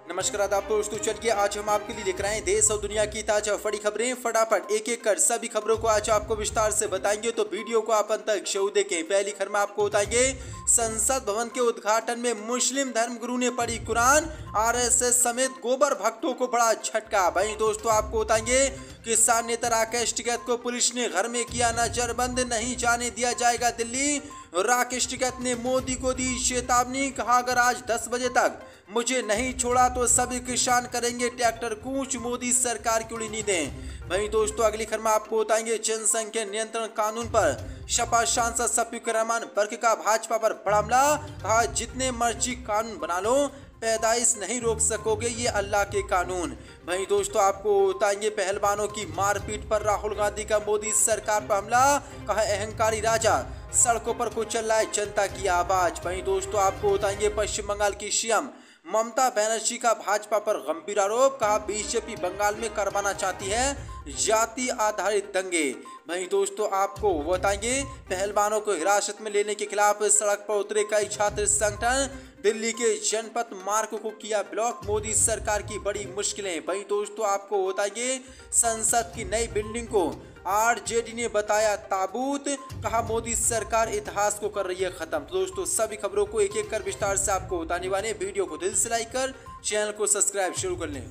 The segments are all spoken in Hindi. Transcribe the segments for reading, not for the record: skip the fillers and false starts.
नमस्कार आदाब दोस्तों, चलिए आज हम आपके लिए लेकर आए देश और दुनिया की ताजा बड़ी खबरें। फटाफट एक एक कर सभी खबरों को आज आपको विस्तार से बताएंगे, तो वीडियो को आप अंत तक जरूर देखें। पहली खबर में आपको बताएंगे संसद भवन के उद्घाटन में मुस्लिम धर्मगुरु ने पढ़ी कुरान, आरएसएस समेत गोबर भक्तों को बड़ा झटका। वहीं दोस्तों आपको बताएंगे किसान नेता राकेश टिकैत को पुलिस ने घर में किया नजरबंद, नहीं जाने दिया जाएगा दिल्ली। राकेश टिकैत ने मोदी को दी चेतावनी, कहा अगर आज 10 बजे तक मुझे नहीं छोड़ा तो सभी किसान करेंगे ट्रैक्टर कूच, मोदी सरकार की उड़ी नींदें। वहीं दोस्तों अगली खबर में आपको बताएंगे जनसंख्या नियंत्रण कानून पर सपा सांसद शफीकुर रहमान बर्क का भाजपा पर बड़ा हमला, कहा जितने मर्जी कानून बना लो पैदाइश नहीं रोक सकोगे ये अल्लाह के कानून। वहीं दोस्तों आपको बताएंगे पहलवानों की मारपीट पर राहुल गांधी का मोदी सरकार पर हमला, कहा अहंकारी राजा सड़कों पर कुचल रहा है जनता की आवाज। वहीं दोस्तों आपको बताएंगे पश्चिम बंगाल की सीएम ममता बनर्जी का भाजपा पर गंभीर आरोप, कहा बीजेपी बंगाल में करवाना चाहती है जाति आधारित दंगे। वहीं दोस्तों आपको बताएंगे पहलवानों को हिरासत में लेने के खिलाफ सड़क पर उतरे कई छात्र संगठन, दिल्ली के जनपद मार्ग को किया ब्लॉक, मोदी सरकार की बड़ी मुश्किलें। वहीं दोस्तों आपको बताएंगे संसद की नई बिल्डिंग को आरजेडी ने बताया ताबूत, कहा मोदी सरकार इतिहास को कर रही है खत्म। तो दोस्तों सभी खबरों को एक एक कर विस्तार से आपको बताने वाले, वीडियो को दिल से लाइक कर चैनल को सब्सक्राइब शुरू कर लें।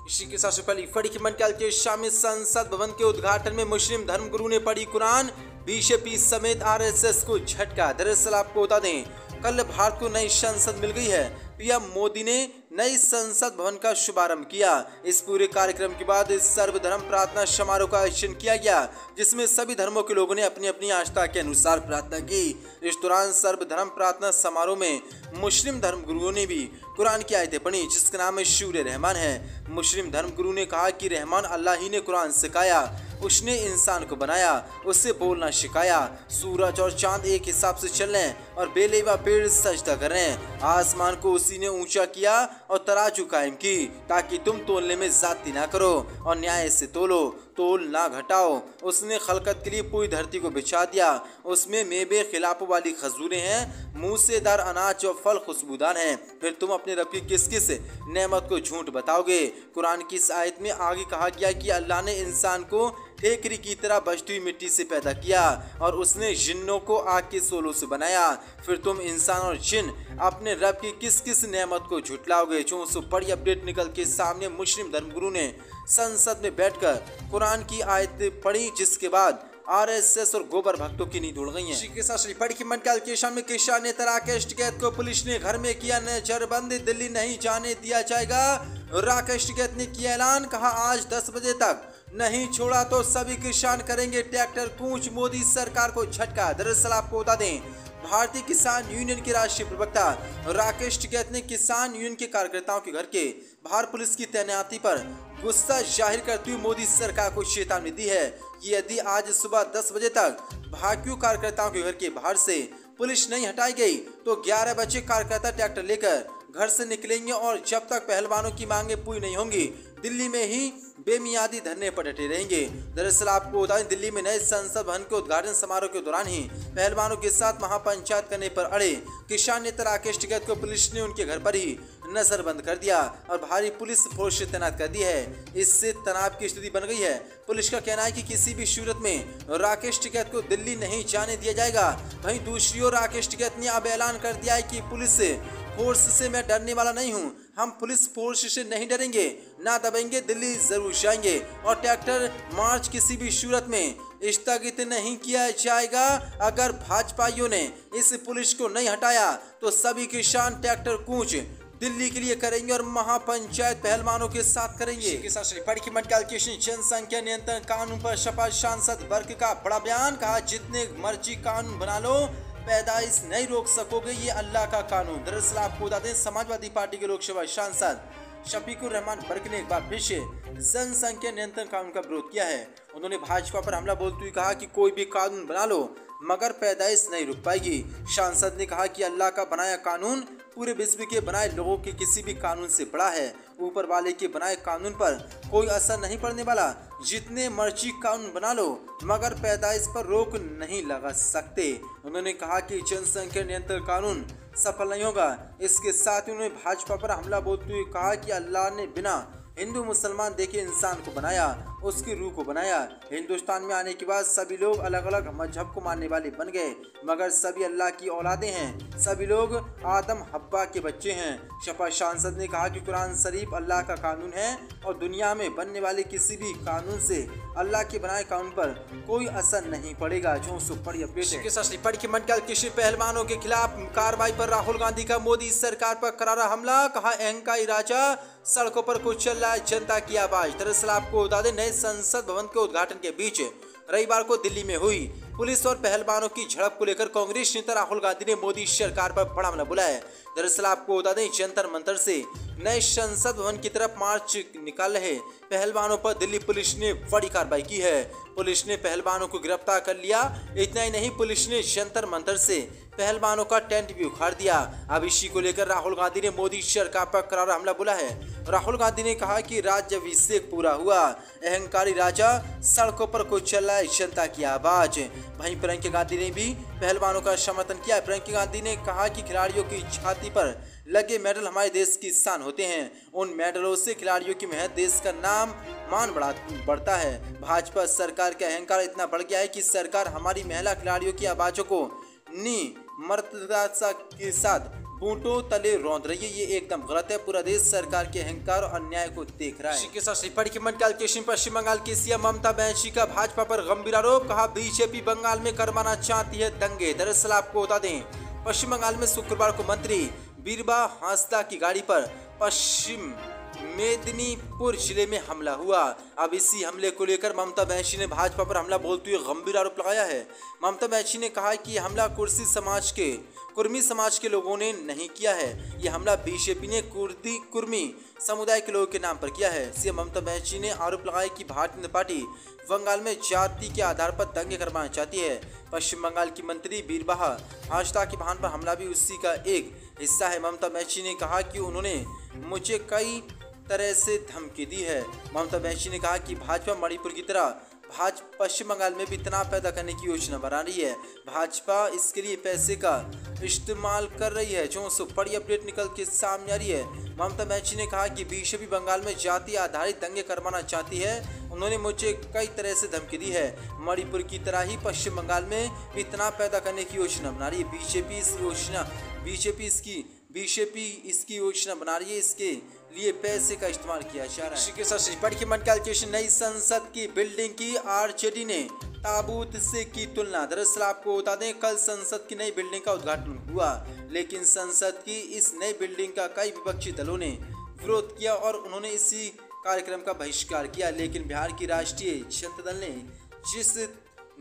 इसी के साथ पहली बड़ी खबर के शामिल संसद भवन के उद्घाटन में मुस्लिम धर्मगुरु ने पढ़ी कुरान, बीजेपी समेत आरएसएस को झटका। दरअसल आपको बता दें कल भारत को नई संसद मिल गई है। पीएम मोदी ने नई संसद भवन का शुभारंभ किया। इस पूरे कार्यक्रम के बाद सर्वधर्म प्रार्थना समारोह का आयोजन किया गया, जिसमें सभी धर्मों के लोगों ने अपनी अपनी आस्था के अनुसार प्रार्थना की। इस दौरान सर्वधर्म प्रार्थना समारोह में मुस्लिम धर्मगुरुओं ने भी कुरान की आयतें पढ़ी, जिसका नाम सूर्य रहमान है। मुस्लिम धर्मगुरु ने कहा कि रहमान अल्लाह ही ने कुरान सिखाया, उसने इंसान को बनाया, उससे बोलना सिखाया। सूरज और चांद एक हिसाब से चल रहे हैं और बेले व पेड़ सजदा कर रहे हैं। आसमान को उसी ने ऊंचा किया और तराजू कायम की, ताकि तुम तोलने में जाती ना करो और न्याय से तोलो, तोल ना घटाओ। उसने खलकत के लिए पूरी धरती को बिछा दिया, उसमें मेवे खिलाफों वाली खजूरें हैं, मूसेदार अनाज और फल खुशबूदार हैं। फिर तुम अपने रब की किस किस नेमत को झूठ बताओगे। कुरान की इस आयत में आगे कहा गया कि अल्लाह ने इंसान को ठेकरी की तरह बचती हुई मिट्टी से पैदा किया और उसने जिन्नों को आग के सोलों से बनाया। फिर तुम इंसान और जिन अपने रब की किस किस नेमत को झुटलाओगे। जो बड़ी अपडेट निकल के सामने मुस्लिम धर्मगुरु ने संसद में बैठकर कुरान की आयत पढ़ी, जिसके बाद आरएसएस और गोबर भक्तों की नींद उड़ गई है। इसी के साथ बड़ी खबर में किसान नेता राकेश टिकैत को पुलिस ने घर में किया नजरबंद, दिल्ली नहीं जाने दिया जाएगा। राकेश टिकैत ने किया ऐलान, कहा आज 10 बजे तक नहीं छोड़ा तो सभी किसान करेंगे ट्रैक्टर कूच, मोदी सरकार को झटका। दरअसल आपको बता दें भारतीय किसान यूनियन के राष्ट्रीय प्रवक्ता राकेश टिकैत ने किसान यूनियन के कार्यकर्ताओं के घर के बाहर पुलिस की तैनाती पर गुस्सा जाहिर करते हुए मोदी सरकार को चेतावनी दी है कि यदि आज सुबह 10 बजे तक भाजपा कार्यकर्ताओं के घर के बाहर से पुलिस नहीं हटाई गई तो 11 बजे कार्यकर्ता ट्रैक्टर लेकर घर से निकलेंगे और जब तक पहलवानों की मांगे पूरी नहीं होंगी दिल्ली में ही बेमियादी धरने पर डटे रहेंगे। दरअसल आपको बताएं दिल्ली में नए संसद भवन के उद्घाटन समारोह के दौरान ही पहलवानों के साथ महापंचायत करने पर अड़े किसान नेता राकेश टिकैत को पुलिस ने उनके घर पर ही नजरबंद कर दिया और भारी पुलिस फोर्स तैनात कर दी है। इससे तनाव की स्थिति बन गई है। पुलिस का कहना है कि किसी भी सूरत में राकेश टिकैत को दिल्ली नहीं जाने दिया जाएगा। वहीं दूसरी ओर राकेश टिकैत ने अब ऐलान कर दिया है कि पुलिस फोर्स से मैं डरने वाला नहीं हूं, हम पुलिस फोर्स से नहीं डरेंगे, ना दबेंगे, दिल्ली जरूर जाएंगे और ट्रैक्टर मार्च किसी भी सूरत में स्थगित नहीं किया जाएगा। अगर भाजपाइयों ने इस पुलिस को नहीं हटाया तो सभी किसान ट्रैक्टर कूच दिल्ली के लिए करेंगे और महापंचायत पहलवानों के साथ करेंगे। जनसंख्या नियंत्रण कानून पर सपा सांसद वर्ग का बड़ा बयान, कहा जितने मर्जी कानून बना लो पैदाइश नहीं रोक सकोगे ये अल्लाह का कानून। दरअसल आपको बता दें समाजवादी पार्टी के लोकसभा सांसद शफीकुर रहमान बर्क ने एक बार फिर से जनसंख्या नियंत्रण कानून का विरोध किया है। उन्होंने भाजपा पर हमला बोलते हुए कहा कि कोई भी कानून बना लो मगर पैदाइश नहीं रुक पाएगी। सांसद ने कहा कि अल्लाह का बनाया कानून पूरे विश्व के बनाए लोगों के किसी भी कानून से बड़ा है। ऊपर वाले के बनाए कानून पर कोई असर नहीं पड़ने वाला। जितने मर्जी कानून बना लो मगर पैदाइश पर रोक नहीं लगा सकते। उन्होंने कहा कि जनसंख्या नियंत्रण कानून सफल नहीं होगा। इसके साथ ही उन्होंने भाजपा पर हमला बोलते हुए कहा कि अल्लाह ने बिना हिंदू मुसलमान देखे इंसान को बनाया, उसकी रूह को बनाया। हिंदुस्तान में आने के बाद सभी लोग अलग अलग मजहब को मानने वाले बन गए, मगर सभी अल्लाह की औलादे हैं। सभी लोग आदम हब्बा के बच्चे हैं। शपथ सांसद ने कहा कि कुरान शरीफ अल्लाह का कानून है और दुनिया में बनने वाले किसी भी कानून से अल्लाह के बनाए कानून पर कोई असर नहीं पड़ेगा। जो सुपर अपडेट की मंडल कृषि पहलवानों के खिलाफ कार्रवाई पर राहुल गांधी का मोदी सरकार पर करारा हमला। कहा अहंकारी राजा सड़कों पर कुचल रहा है जनता की आवाज। दरअसल आपको बता दें, नए संसद भवन के उद्घाटन के बीच रविवार को दिल्ली में हुई पुलिस और पहलवानों की झड़प को लेकर कांग्रेस नेता राहुल गांधी ने मोदी सरकार पर बड़ा हमला बोला है। दरअसल आपको बता दें, जंतर मंतर से नए संसद भवन की तरफ मार्च निकाल रहे पहलवानों पर दिल्ली पुलिस ने बड़ी कार्रवाई की है। पुलिस ने पहलवानों को गिरफ्तार कर लिया। इतना ही नहीं, पुलिस ने जंतर मंतर से पहलवानों का टेंट भी उखाड़ दिया। अब इसी को लेकर राहुल गांधी ने मोदी सरकार पर करारा हमला बोला है। राहुल गांधी ने कहा कि राज्याभिषेक पूरा हुआ, अहंकारी राजा सड़कों पर कुचल रहा है जनता की आवाज। वहीं प्रियंका गांधी ने भी पहलवानों का समर्थन किया। प्रियंका गांधी ने कहा कि खिलाड़ियों की छाती पर लगे मेडल हमारे देश की शान होते हैं। उन मेडलों से खिलाड़ियों की मेहनत, देश का नाम मान बढ़ता है। भाजपा सरकार का अहंकार इतना बढ़ गया है कि सरकार हमारी महिला खिलाड़ियों की आवाजों को निमर्तता के साथ बूटों तले रौंद रही है। ये एकदम गलत है। पूरा देश सरकार के अहंकार और अन्याय को देख रहा है। पश्चिम बंगाल की सीएम ममता बनर्जी का भाजपा पर गंभीर आरोप। कहा बीजेपी बंगाल में करवाना चाहती है दंगे। दरअसल आपको बता दें, पश्चिम बंगाल में शुक्रवार को मंत्री बीरबा हांसदा की गाड़ी पर पश्चिम मेदिनीपुर जिले में हमला हुआ। अब इसी हमले को लेकर ममता बनर्जी ने भाजपा पर हमला बोलते हुए गंभीर आरोप लगाया है। ममता बनर्जी ने कहा कि हमला कुर्मी समाज के लोगों ने नहीं किया है। ये हमला बीजेपी ने कुर्मी समुदाय के लोगों के नाम पर किया है। सीएम ममता बनर्जी ने आरोप लगाया कि भारतीय जनता पार्टी बंगाल में जाति के आधार पर दंगे करवाना चाहती है। पश्चिम बंगाल की मंत्री बीरबा हांसदा के वाहन पर हमला भी उसी का एक हिस्सा है। ममता बनर्जी ने कहा कि उन्होंने मुझे कई तरह से धमकी दी है। ममता बनर्जी ने कहा कि भाजपा मणिपुर की तरह पश्चिम बंगाल में भी तनाव पैदा करने की योजना बना रही है। भाजपा इसके लिए पैसे का इस्तेमाल कर रही है। जो बड़ी अपडेट निकल के सामने आ रही है। ममता बनर्जी ने कहा कि बीजेपी बंगाल में जाति आधारित दंगे करवाना चाहती है। उन्होंने मुझे कई तरह से धमकी दी है। मणिपुर की तरह ही पश्चिम बंगाल में भी तनाव पैदा करने की योजना बना रही है। बीजेपी इसकी योजना बना रही है। इसके लिए पैसे का इस्तेमाल किया जा रहा है। नई संसद की बिल्डिंग की आरजेडी ने ताबूत से की तुलना। दरअसल आपको बता दें, कल संसद की नई बिल्डिंग का उद्घाटन हुआ, लेकिन संसद की इस नई बिल्डिंग का कई विपक्षी दलों ने विरोध किया और उन्होंने इसी कार्यक्रम का बहिष्कार किया। लेकिन बिहार की राष्ट्रीय जनता दल ने जिस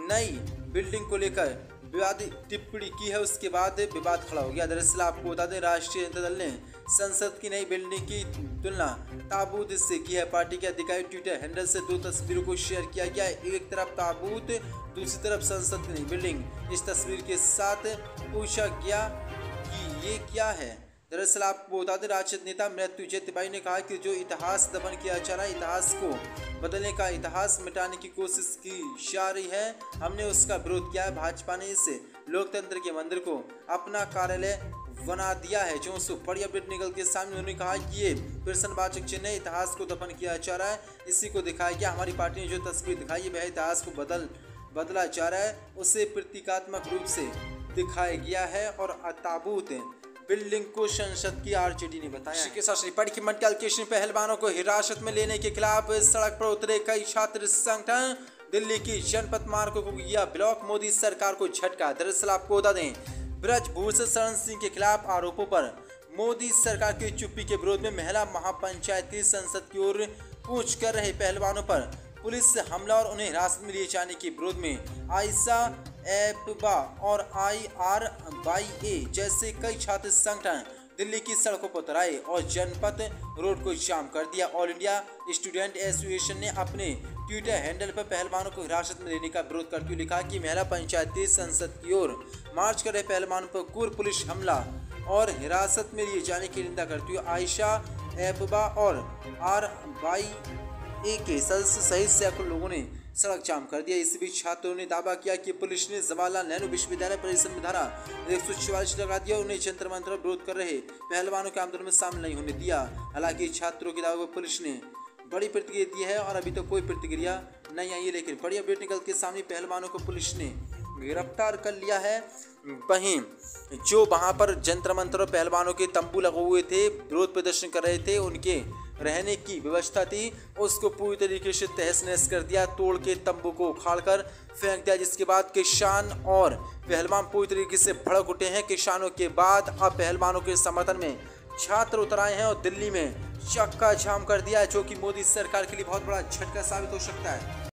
नई बिल्डिंग को लेकर विवादित टिप्पणी की है, उसके बाद विवाद खड़ा हो गया। दरअसल आपको बता दें, राष्ट्रीय जनता दल ने संसद की नई बिल्डिंग की तुलना ताबूत से की है। पार्टी के आधिकारिक ट्विटर हैंडल से दो तस्वीरों को शेयर किया गया है। एक तरफ ताबूत, दूसरी तरफ संसद की नई बिल्डिंग। इस तस्वीर के साथ पूछा गया कि ये क्या है। दरअसल आपको बता दें, राजद नेता मृत्युंजय तिवारी ने कहा कि जो इतिहास दफन किया जा रहा है, इतिहास को बदलने का, इतिहास मिटाने की कोशिश की जा रही है, हमने उसका विरोध किया है। भाजपा ने इस लोकतंत्र के मंदिर को अपना कार्यालय बना दिया है। जो बड़ी अपडेट निकल के सामने उन्होंने कहा कि ये प्रश्नवाचक चिन्ह, इतिहास को दफन किया जा रहा है, इसी को दिखाया गया। हमारी पार्टी ने जो तस्वीर दिखाई है वह इतिहास को बदला जा रहा है, उसे प्रतीकात्मक रूप से दिखाया गया है। और ताबूत बिल्डिंग को संसद की आरजेडी ने बताया। कृष्ण पहलवानों को हिरासत में लेने के खिलाफ सड़क पर उतरे कई छात्र संगठन। दिल्ली की जनपद मार्गों को किया ब्लॉक, मोदी सरकार को झटका। दरअसल आपको बता दें, ब्रजभूषण शरण सिंह के खिलाफ आरोपों पर मोदी सरकार की चुप्पी के विरोध में महिला महापंचायत की संसद की ओर कूच कर रहे पहलवानों पर पुलिस से हमला और उन्हें हिरासत में लिए जाने के विरोध में आयशा एपबा और IRYA जैसे कई छात्र संगठन दिल्ली की सड़कों पर उतर आए और जनपद रोड को जाम कर दिया। ऑल इंडिया स्टूडेंट एसोसिएशन ने अपने ट्विटर हैंडल पर पहलवानों को हिरासत में लेने का विरोध करते हुए लिखा कि महिला पंचायती संसद की ओर मार्च कर रहे पहलवानों पर क्रूर पुलिस हमला और हिरासत में लिए जाने की निंदा करते हुए आयशा एपबा और RYA के सदस्य सहित सैकड़ों लोगों ने सड़क जाम कर दिया। इस बीच छात्रों ने दावा किया कि पुलिस ने जवाहरलाल नेहरू विश्वविद्यालय परिसर में धारा 144 लगा दिया। उन्हें जंतर मंतर विरोध कर रहे पहलवानों के आंदोलन में शामिल नहीं होने दिया। हालांकि छात्रों के दावे पर पुलिस ने बड़ी प्रतिक्रिया दी है और अभी तक कोई प्रतिक्रिया नहीं आई है, लेकिन बड़ी अपडेट निकल के सामने पहलवानों को पुलिस ने गिरफ्तार कर लिया है। वहीं जो वहां पर जंतर मंतर और पहलवानों के तंबू लगे हुए थे, विरोध प्रदर्शन कर रहे थे, उनके रहने की व्यवस्था थी, उसको पूरी तरीके से तहस नहस कर दिया। तोड़ के तंबू को उखाड़कर फेंक दिया, जिसके बाद किसान और पहलवान पूरी तरीके से भड़क उठे हैं। किसानों के बाद अब पहलवानों के समर्थन में छात्र उतर आए हैं और दिल्ली में चक्का जाम कर दिया है, जो कि मोदी सरकार के लिए बहुत बड़ा झटका साबित हो सकता है।